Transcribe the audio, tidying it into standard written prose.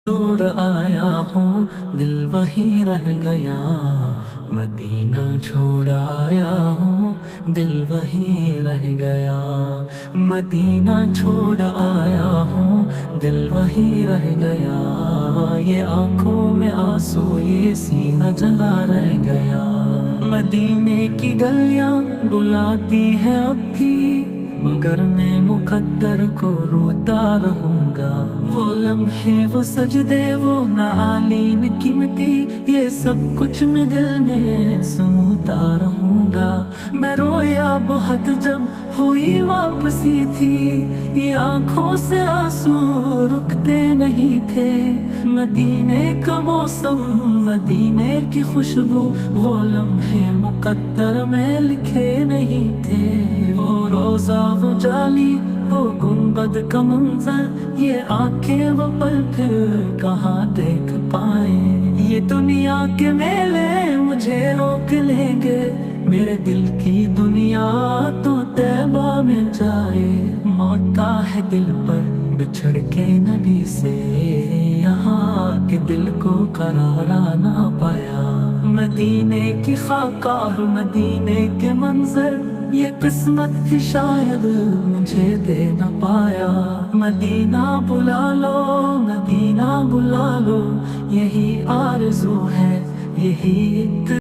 छोड़ आया हूँ दिल वहीं रह गया, मदीना छोड़ आया हूँ दिल वहीं रह गया, मदीना छोड़ आया हूँ दिल वहीं रह गया, ये आंखों में आंसू ये सीना जला रह गया। मदीने की गलियां बुलाती है अब भी, मगर मैं मुकद्दर को रोता रहूंगा। वो लम्हे वो सजदे वो नालीन की मिट्टी, ये सब कुछ मैं दिल में सुनता रहूंगा। मैं रोया बहुत जब हुई वापसी थी, ये आंखों से आंसू रुकते नहीं थे। मदीने का मौसम मदीने की खुशबू, वो लम्हे मुकद्दर में लिखे नहीं थे। वो रोजा वो जाली वो गुंबद का मंजर, ये आंखें वो पल फिर कहाँ देख पाए। ये दुनिया के मेले मुझे रोक लेंगे, मेरे दिल की दुनिया तो तैबा में जाए। मौता है दिल पर बिछड़ के नबी से, यहाँ के दिल को करारा ना पाया। मदीने की खाका और मदीने के मंजर, ये किस्मत थी शायद मुझे दे न पाया। मदीना बुला लो मदीना बुला लो, यही आरज़ू है यही